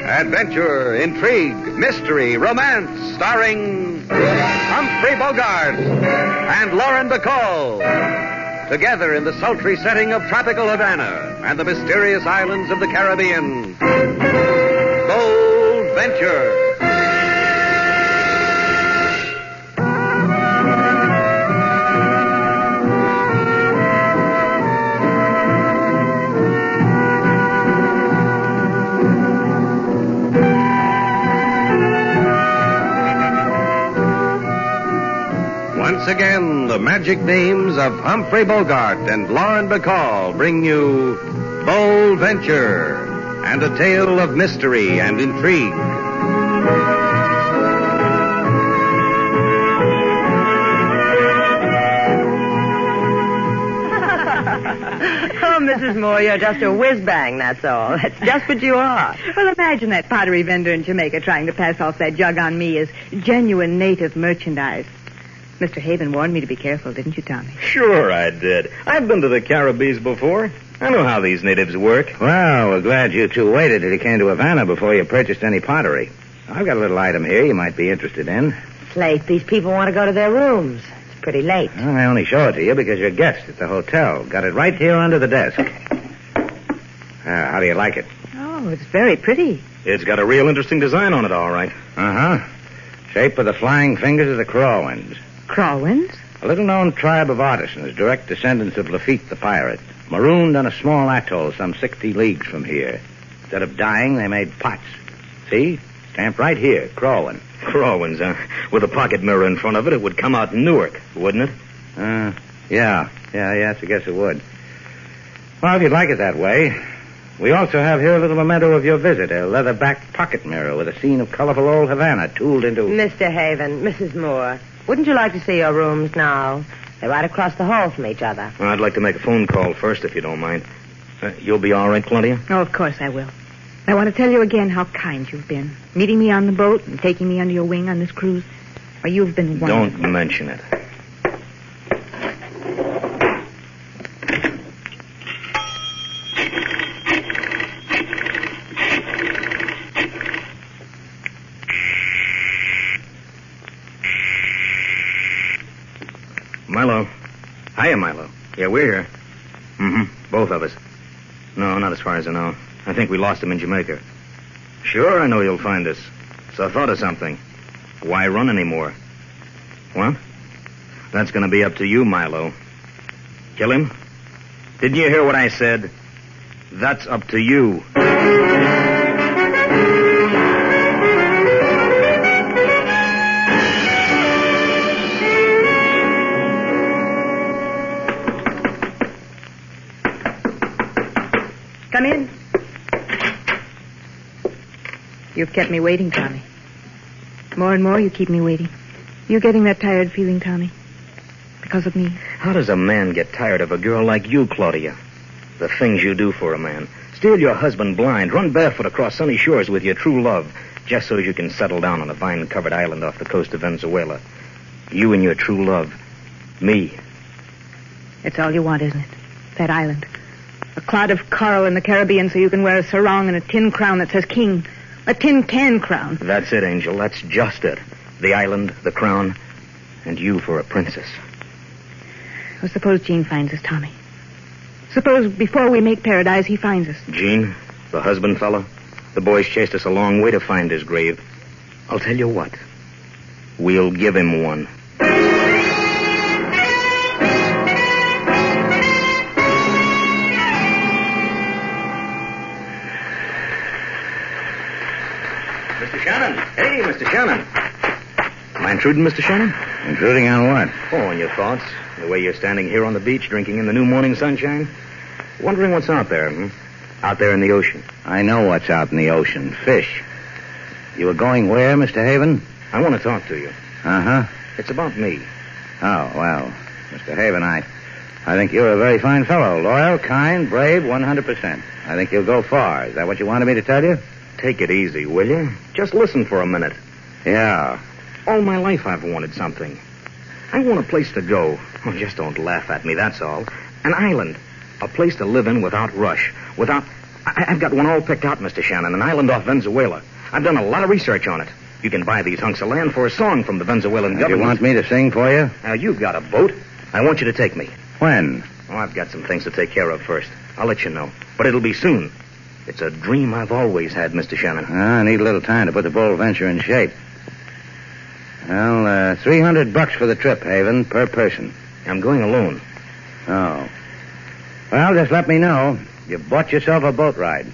Adventure, intrigue, mystery, romance, starring Humphrey Bogart and Lauren Bacall. Together in the sultry setting of tropical Havana and the mysterious islands of the Caribbean. Bold Venture. Once again, the magic names of Humphrey Bogart and Lauren Bacall bring you Bold Venture and a tale of mystery and intrigue. Oh, Mrs. Moore, you're just a whiz-bang, that's all. That's just what you are. Well, imagine that pottery vendor in Jamaica trying to pass off that jug on me as genuine native merchandise. Mr. Haven warned me to be careful, didn't you, Tommy? Sure I did. I've been to the Caribbees before. I know how these natives work. Well, we're glad you two waited till you came to Havana before you purchased any pottery. I've got a little item here you might be interested in. Slate, these people want to go to their rooms. It's pretty late. Well, I only show it to you because you're guests at the hotel. Got it right here under the desk. How do you like it? Oh, it's very pretty. It's got a real interesting design on it, all right. Uh-huh. Shape of the flying fingers of the Crawwinds. Crawwinds? A little-known tribe of artisans, direct descendants of Lafitte the pirate, marooned on a small atoll some 60 leagues from here. Instead of dyeing, they made pots. See? Stamped right here, Crawwin. Crawwins, huh? With a pocket mirror in front of it, it would come out Newark, wouldn't it? Yeah, I guess it would. Well, if you'd like it that way. We also have here a little memento of your visit, a leather-backed pocket mirror with a scene of colorful old Havana tooled into... Mr. Haven, Mrs. Moore, wouldn't you like to see your rooms now? They're right across the hall from each other. Well, I'd like to make a phone call first, if you don't mind. You'll be all right, Claudia? Oh, of course I will. I want to tell you again how kind you've been. Meeting me on the boat and taking me under your wing on this cruise. Well, you've been wonderful. Don't mention it. Milo. Hiya, Milo. Yeah, we're here. Both of us. No, not as far as I know. I think we lost him in Jamaica. Sure, I know you'll find us. So I thought of something. Why run anymore? What? That's going to be up to you, Milo. Kill him? Didn't you hear what I said? That's up to you. Come in. You've kept me waiting, Tommy. More and more you keep me waiting. You getting that tired feeling, Tommy? Because of me? How does a man get tired of a girl like you, Claudia? The things you do for a man. Steal your husband blind, run barefoot across sunny shores with your true love, just so you can settle down on a vine-covered island off the coast of Venezuela. You and your true love. Me. It's all you want, isn't it? That island. A clod of coral in the Caribbean so you can wear a sarong and a tin crown that says king. A tin can crown. That's it, Angel. That's just it. The island, the crown, and you for a princess. Well, suppose Gene finds us, Tommy. Suppose before we make paradise, he finds us. Gene, the husband fella, the boys chased us a long way to find his grave. I'll tell you what. We'll give him one. Mr. Shannon. Hey, Mr. Shannon. Am I intruding, Mr. Shannon? Intruding on what? Oh, on your thoughts. The way you're standing here on the beach, drinking in the new morning sunshine. Wondering what's out there, Out there in the ocean. I know what's out in the ocean. Fish. You were going where, Mr. Haven? I want to talk to you. Uh-huh. It's about me. Oh, well, Mr. Haven, I think you're a very fine fellow. Loyal, kind, brave, 100%. I think you'll go far. Is that what you wanted me to tell you? Take it easy, will you? Just listen for a minute. Yeah. All my life I've wanted something. I want a place to go. Oh, just don't laugh at me, that's all. An island. A place to live in without rush. I've got one all picked out, Mr. Shannon, an island off Venezuela. I've done a lot of research on it. You can buy these hunks of land for a song from the Venezuelan government. You want me to sing for you? Now, you've got a boat. I want you to take me. When? Oh, I've got some things to take care of first. I'll let you know. But it'll be soon. It's a dream I've always had, Mr. Shannon. I need a little time to put the bold venture in shape. Well, $300 for the trip, Haven, per person. I'm going alone. Oh. Well, just let me know. You've bought yourself a boat ride.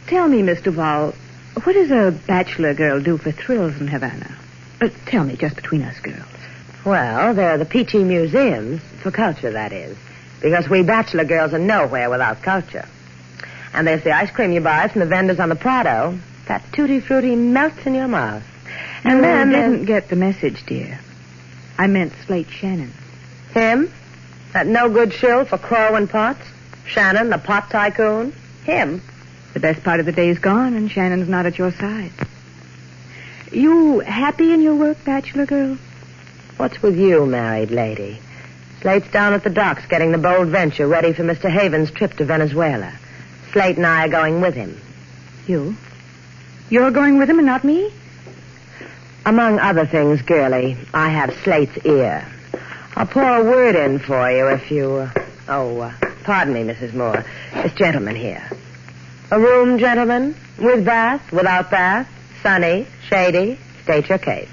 Tell me, Miss Duval, what does a bachelor girl do for thrills in Havana? Tell me, just between us girls. Well, there are the peachy museums, for culture, that is. Because we bachelor girls are nowhere without culture. And there's the ice cream you buy from the vendors on the Prado. That tutti-frutti melts in your mouth. And then... You didn't get the message, dear. I meant Slate Shannon. Him? That no-good shill for crow and pots? Shannon, the pot tycoon? Him? The best part of the day's gone, and Shannon's not at your side. You happy in your work, bachelor girl? What's with you, married lady? Slate's down at the docks getting the bold venture ready for Mr. Haven's trip to Venezuela. Slate and I are going with him. You? You're going with him and not me? Among other things, girlie, I have Slate's ear. I'll pour a word in for you if you... pardon me, Mrs. Moore. This gentleman here. A room, gentlemen? With bath, without bath, sunny, shady. State your case.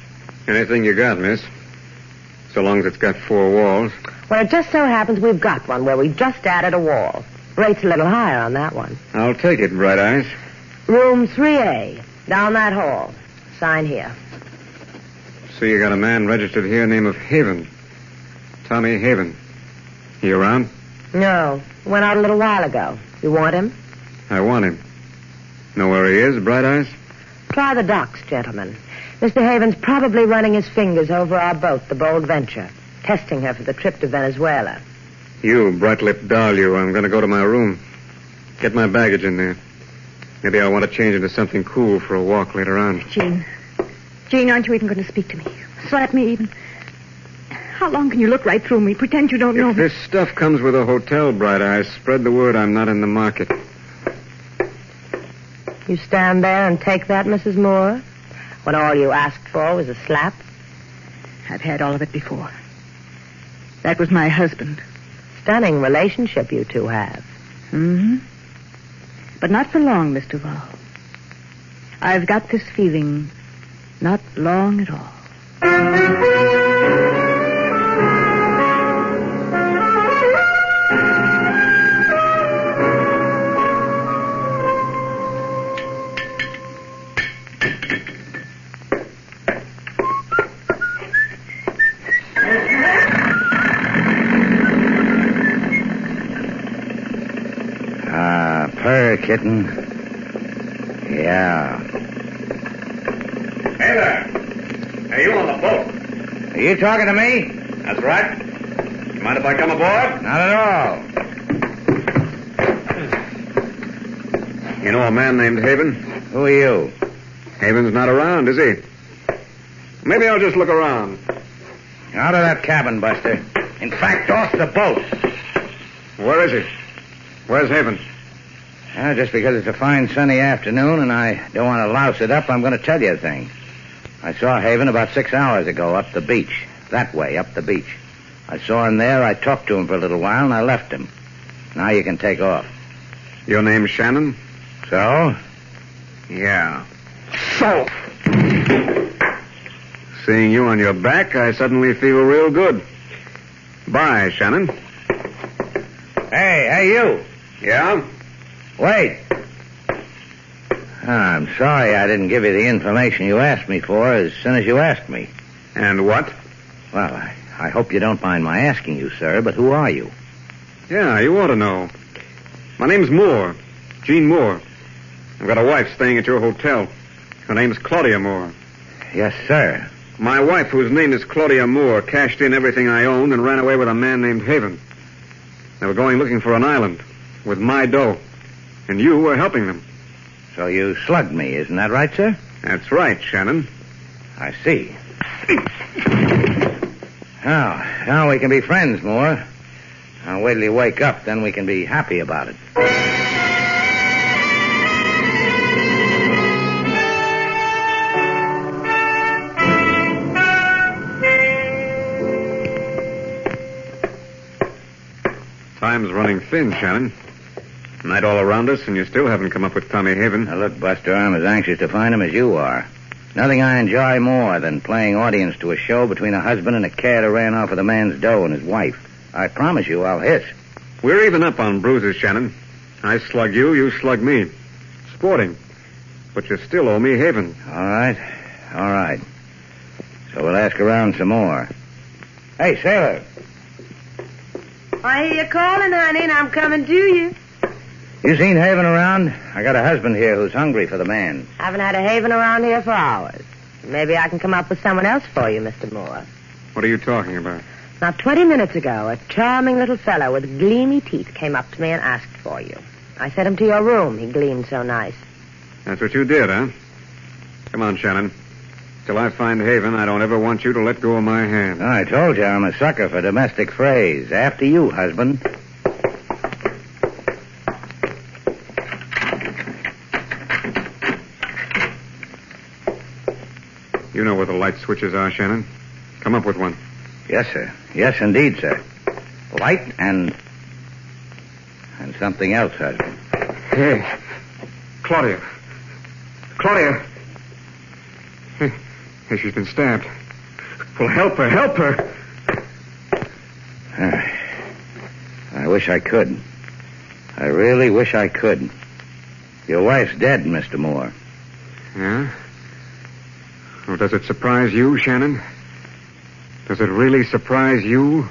Anything you got, miss. So long as it's got 4 walls. Well, it just so happens we've got one where we just added a wall. Rate's a little higher on that one. I'll take it, Bright Eyes. Room 3A, down that hall. Sign here. See, you got a man registered here named Haven. Tommy Haven. He around? No, went out a little while ago. You want him? I want him. Know where he is, Bright Eyes? Try the docks, gentlemen. Mr. Haven's probably running his fingers over our boat, the Bold Venture, testing her for the trip to Venezuela. You, bright-lipped doll, you. I'm going to go to my room. Get my baggage in there. Maybe I'll want to change into something cool for a walk later on. Jean, aren't you even going to speak to me? Slap me even? How long can you look right through me, pretend you don't know me? If this stuff comes with a hotel, Bright Eyes, spread the word I'm not in the market. You stand there and take that, Mrs. Moore, when all you asked for was a slap? I've had all of it before. That was my husband. Stunning relationship you two have. Mm-hmm. But not for long, Miss Duval. I've got this feeling, not long at all. Kitten. Yeah. Hey there. Hey, you on the boat? Are you talking to me? That's right. You mind if I come aboard? Not at all. You know a man named Haven? Who are you? Haven's not around, is he? Maybe I'll just look around. Out of that cabin, Buster. In fact, off the boat. Where is he? Where's Haven? Just because it's a fine sunny afternoon and I don't want to louse it up, I'm going to tell you a thing. I saw Haven about 6 hours ago up the beach. That way, up the beach. I saw him there, I talked to him for a little while, and I left him. Now you can take off. Your name's Shannon? So? Yeah. So? Seeing you on your back, I suddenly feel real good. Bye, Shannon. Hey, you. Yeah? Wait. I'm sorry I didn't give you the information you asked me for as soon as you asked me. And what? Well, I hope you don't mind my asking you, sir, but who are you? Yeah, you ought to know. My name's Moore. Jean Moore. I've got a wife staying at your hotel. Her name's Claudia Moore. Yes, sir. My wife, whose name is Claudia Moore, cashed in everything I owned and ran away with a man named Haven. They were going looking for an island with my dough. And you were helping them. So you slugged me, isn't that right, sir? That's right, Shannon. I see. Now we can be friends, Moore. Now wait till you wake up, then we can be happy about it. Time's running thin, Shannon. Night all around us, and you still haven't come up with Tommy Haven. Now, look, Buster, I'm as anxious to find him as you are. Nothing I enjoy more than playing audience to a show between a husband and a cat who ran off with a man's dough and his wife. I promise you I'll hit. We're even up on bruises, Shannon. I slug you, you slug me. Sporting. But you still owe me Haven. All right. So we'll ask around some more. Hey, Sailor. I hear you calling, honey, and I'm coming to you. You seen Haven around? I got a husband here who's hungry for the man. Haven't had a Haven around here for hours. Maybe I can come up with someone else for you, Mr. Moore. What are you talking about? Now, 20 minutes ago, a charming little fellow with gleamy teeth came up to me and asked for you. I sent him to your room. He gleamed so nice. That's what you did, huh? Come on, Shannon. Till I find Haven, I don't ever want you to let go of my hand. I told you I'm a sucker for domestic phrase. After you, husband. You know where the light switches are, Shannon. Come up with one. Yes, sir. Yes, indeed, sir. Light and something else, husband. Hey, Claudia. Hey, she's been stabbed. Well, help her. I wish I could. I really wish I could. Your wife's dead, Mr. Moore. Yeah? Well, does it surprise you, Shannon? Does it really surprise you?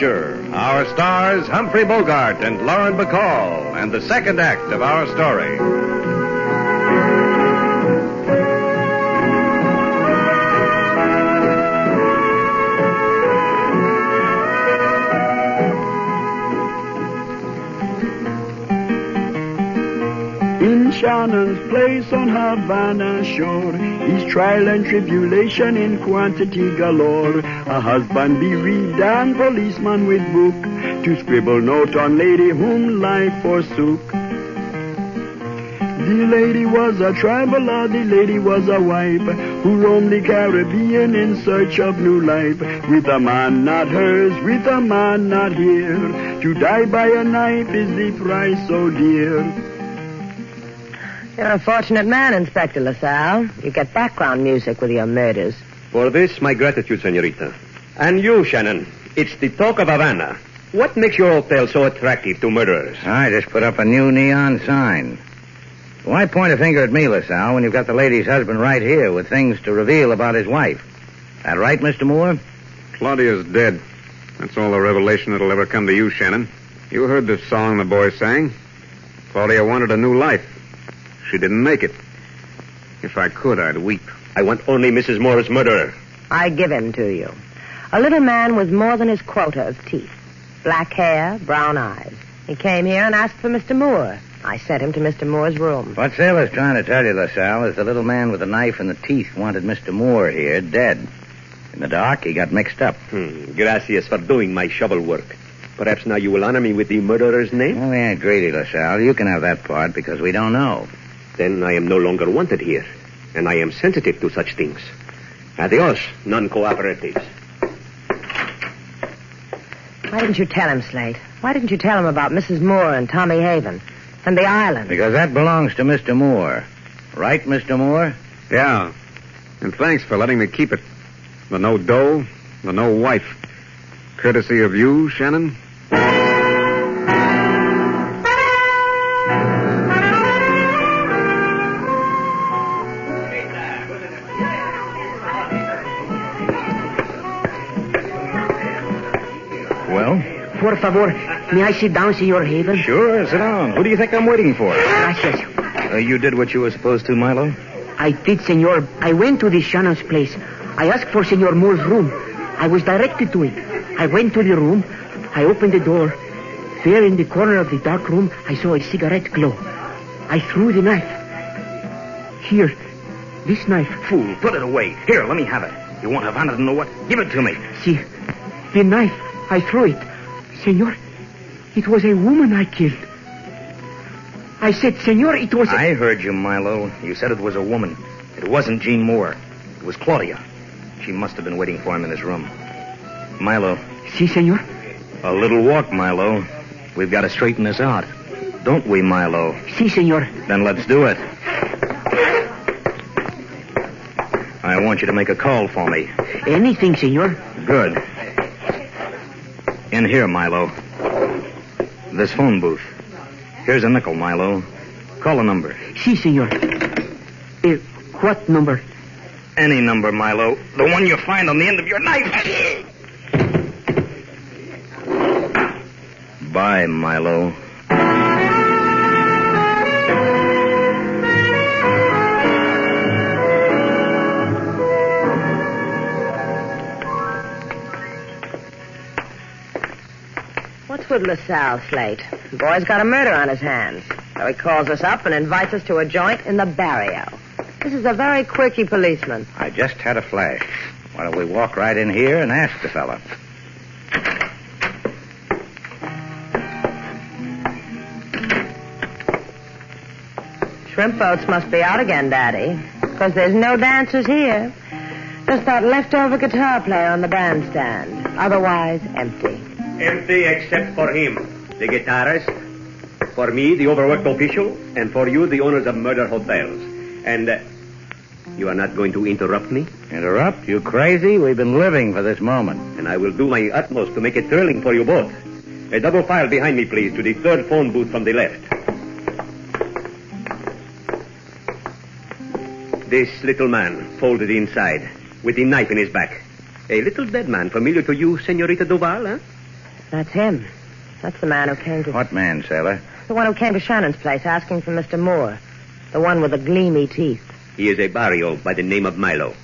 Our stars, Humphrey Bogart and Lauren Bacall, and the second act of our story. In Shannon's place on Havana shore, his trial and tribulation in quantity galore. A husband bereaved and policeman with book to scribble note on lady whom life forsook. The lady was a tribal lord, the lady was a wife who roamed the Caribbean in search of new life. With a man not hers, with a man not here, to die by a knife is the price so dear. You're a fortunate man, Inspector LaSalle. You get background music with your murders. For this, my gratitude, senorita. And you, Shannon, it's the talk of Havana. What makes your hotel so attractive to murderers? I just put up a new neon sign. Why point a finger at me, LaSalle, when you've got the lady's husband right here with things to reveal about his wife? That right, Mr. Moore? Claudia's dead. That's all the revelation that'll ever come to you, Shannon. You heard the song the boy sang. Claudia wanted a new life. She didn't make it. If I could, I'd weep. I want only Mrs. Moore's murderer. I give him to you. A little man with more than his quota of teeth. Black hair, brown eyes. He came here and asked for Mr. Moore. I sent him to Mr. Moore's room. What Sailor's trying to tell you, LaSalle, is the little man with the knife and the teeth wanted Mr. Moore here dead. In the dark, he got mixed up. Gracias for doing my shovel work. Perhaps now you will honor me with the murderer's name? Well, we ain't greedy, LaSalle. You can have that part because we don't know. Then I am no longer wanted here, and I am sensitive to such things. Adios, non-cooperatives. Why didn't you tell him, Slate? Why didn't you tell him about Mrs. Moore and Tommy Haven and the island? Because that belongs to Mr. Moore. Right, Mr. Moore? Yeah. And thanks for letting me keep it. The no dough, the no wife. Courtesy of you, Shannon. favor. May I sit down, Senor Haven? Sure, sit down. Who do you think I'm waiting for? Gracias. You did what you were supposed to, Milo? I did, Senor. I went to the Shannon's place. I asked for Senor Moore's room. I was directed to it. I went to the room. I opened the door. There in the corner of the dark room, I saw a cigarette glow. I threw the knife. Here, this knife. Fool, put it away. Here, let me have it. You want Havana to know what? Give it to me. See, the knife. I threw it. Senor, it was a woman I killed. I said, Senor, it was I heard you, Milo. You said it was a woman. It wasn't Jean Moore. It was Claudia. She must have been waiting for him in his room. Milo. Si, Senor? A little walk, Milo. We've got to straighten this out. Don't we, Milo? Si, Senor. Then let's do it. I want you to make a call for me. Anything, Senor. Good. In here, Milo. This phone booth. Here's a nickel, Milo. Call a number. Si, Senor. What number? Any number, Milo. The one you find on the end of your knife. Bye, Milo. What's with LaSalle, Slate? The boy's got a murder on his hands. So he calls us up and invites us to a joint in the barrio. This is a very quirky policeman. I just had a flash. Why don't we walk right in here and ask the fella? Shrimp boats must be out again, Daddy, because there's no dancers here. Just that leftover guitar player on the bandstand. Otherwise, empty. Empty except for him, the guitarist. For me, the overworked official. And for you, the owners of murder hotels. And you are not going to interrupt me? Interrupt? You crazy? We've been living for this moment. And I will do my utmost to make it thrilling for you both. A double file behind me, please, to the third phone booth from the left. This little man, folded inside, with the knife in his back. A little dead man familiar to you, Senorita Duval, huh? That's him. That's the man who came to... What man, sailor? The one who came to Shannon's place asking for Mr. Moore. The one with the gleamy teeth. He is a barrio by the name of Milo.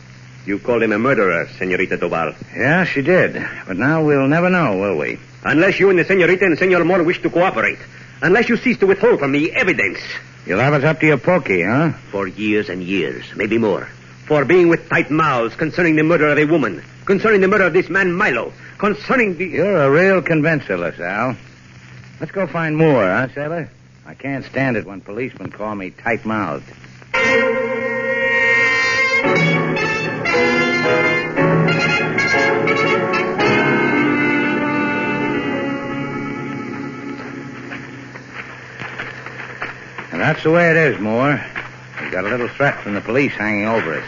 You called him a murderer, Senorita Duval. Yeah, she did. But now we'll never know, will we? Unless you and the Senorita and Senor Moore wish to cooperate. Unless you cease to withhold from me evidence. You'll have us up to your pokey, huh? For years and years, maybe more. For being with tight mouths concerning the murder of a woman. Concerning the murder of this man, Milo. Concerning the... You're a real convincer, LaSalle. Let's go find Moore, huh, sailor? I can't stand it when policemen call me tight-mouthed. And that's the way it is, Moore. We've got a little threat from the police hanging over us.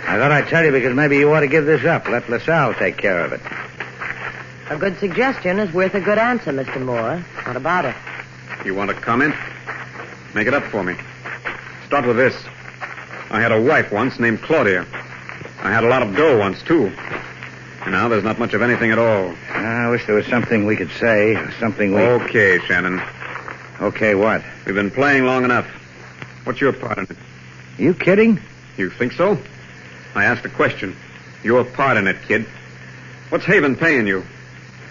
I thought I'd tell you because maybe you ought to give this up. Let LaSalle take care of it. A good suggestion is worth a good answer, Mr. Moore. What about it? You want to comment? Make it up for me. Start with this. I had a wife once named Claudia. I had a lot of dough once, too. And now there's not much of anything at all. I wish there was something we could say, something we... Okay, Shannon. Okay, what? We've been playing long enough. What's your part in it? You kidding? You think so? I asked a question. Your part in it, kid. What's Haven paying you?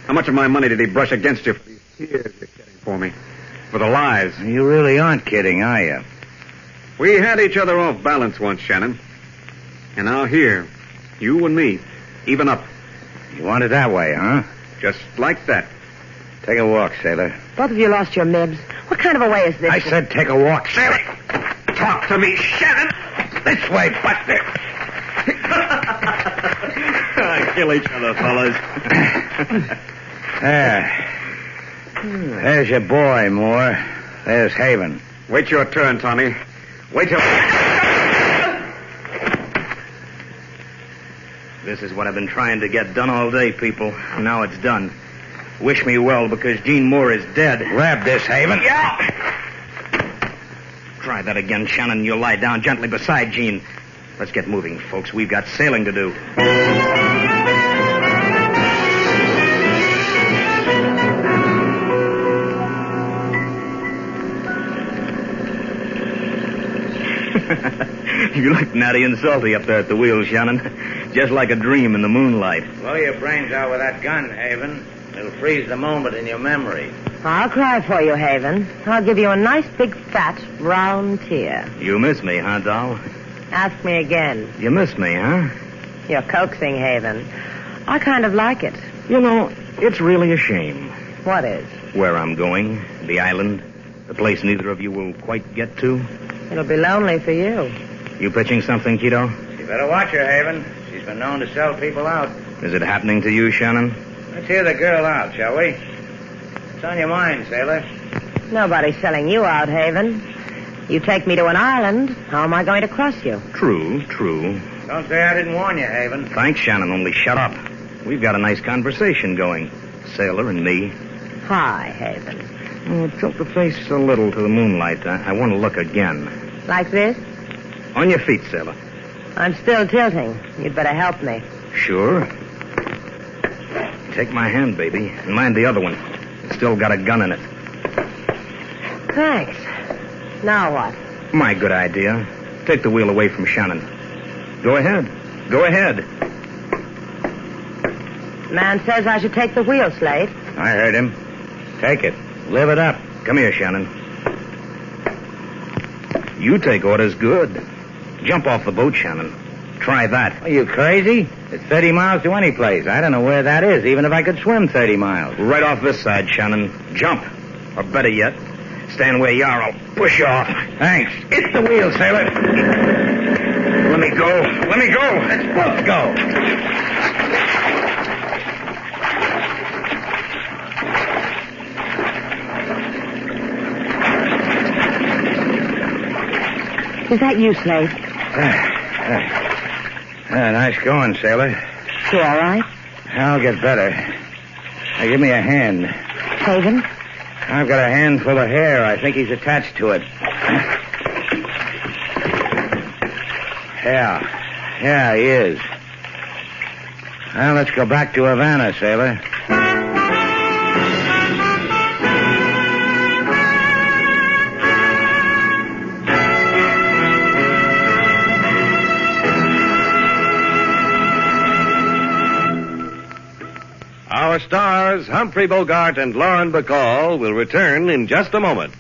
How much of my money did he brush against you for these tears you're getting for me? For the lies? You really aren't kidding, are you? We had each other off balance once, Shannon. And now here, you and me, even up. You want it that way, huh? Just like that. Take a walk, sailor. Both of you lost your mibs. What kind of a way is this? I said take a walk, sailor. Talk to me, Shannon! This way, Buster. Kill each other, fellas. There. There's your boy, Moore. There's Haven. Wait your turn, Tommy. Wait till... This is what I've been trying to get done all day, people. Now it's done. Wish me well, because Jean Moore is dead. Grab this, Haven. Yeah! Try that again, Shannon. You'll lie down gently beside Jean. Let's get moving, folks. We've got sailing to do. You look natty and salty up there at the wheel, Shannon. Just like a dream in the moonlight. Blow your brains out with that gun, Haven. It'll freeze the moment in your memory. I'll cry for you, Haven. I'll give you a nice big fat round tear. You miss me, huh, doll? Ask me again. You miss me, huh? You're coaxing, Haven. I kind of like it. You know, it's really a shame. What is? Where I'm going, the island, the place neither of you will quite get to. It'll be lonely for you. You pitching something, Kiddo? You better watch her, Haven. She's been known to sell people out. Is it happening to you, Shannon? Let's hear the girl out, shall we? What's on your mind, sailor? Nobody's selling you out, Haven. You take me to an island, how am I going to cross you? True. Don't say I didn't warn you, Haven. Thanks, Shannon, only shut up. We've got a nice conversation going. Sailor and me. Hi, Haven. Oh, tilt the face a little to the moonlight. I want to look again. Like this? On your feet, Sailor. I'm still tilting. You'd better help me. Sure. Take my hand, baby, and mind the other one. It's still got a gun in it. Thanks. Now what? My good idea. Take the wheel away from Shannon. Go ahead. Man says I should take the wheel, Slate. I heard him. Take it. Live it up. Come here, Shannon. You take orders good. Jump off the boat, Shannon. Try that. Are you crazy? It's 30 miles to any place. I don't know where that is, even if I could swim 30 miles. Right off this side, Shannon. Jump. Or better yet, stand where you are. I'll push you off. Thanks. It's the wheel, sailor. Let me go. Let's both go. Is that you, Slate? Nice going, sailor. You all right? I'll get better. Now, give me a hand. Haven? I've got a handful of hair. I think he's attached to it. Yeah, he is. Well, let's go back to Havana, sailor. Our stars, Humphrey Bogart and Lauren Bacall, will return in just a moment.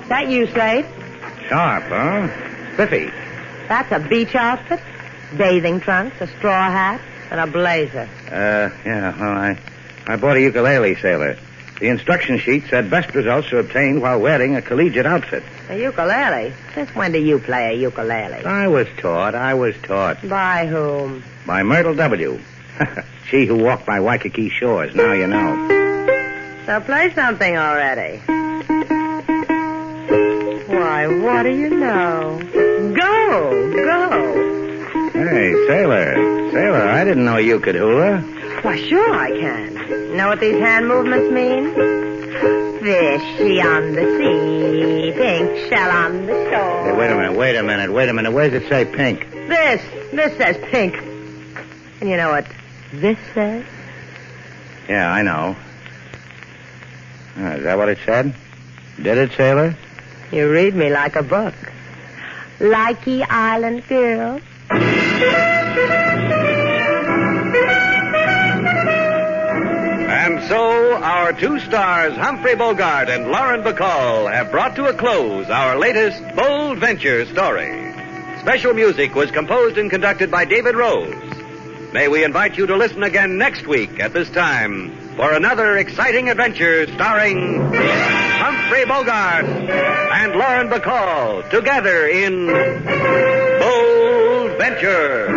Is that you, Slate? Sharp, huh? Spiffy. That's a beach outfit? Bathing trunks, a straw hat, and a blazer. I bought a ukulele, sailor. The instruction sheet said best results are obtained while wearing a collegiate outfit. A ukulele? Since when do you play a ukulele? I was taught. By whom? By Myrtle W. She who walked by Waikiki shores. Now you know. So play something already. Why, what do you know? Go! Hey, Sailor, I didn't know you could hula. Why, sure I can. Know what these hand movements mean? Fishy on the sea, pink shell on the shore. Hey, wait a minute. Where does it say pink? This says pink. And you know what this says? Yeah, I know. Is that what it said? Did it, Sailor? You read me like a book. Likey Island girl. And so, our two stars, Humphrey Bogart and Lauren Bacall, have brought to a close our latest Bold Venture story. Special music was composed and conducted by David Rose. May we invite you to listen again next week at this time for another exciting adventure starring Humphrey Bogart and Lauren Bacall together in Bold Venture.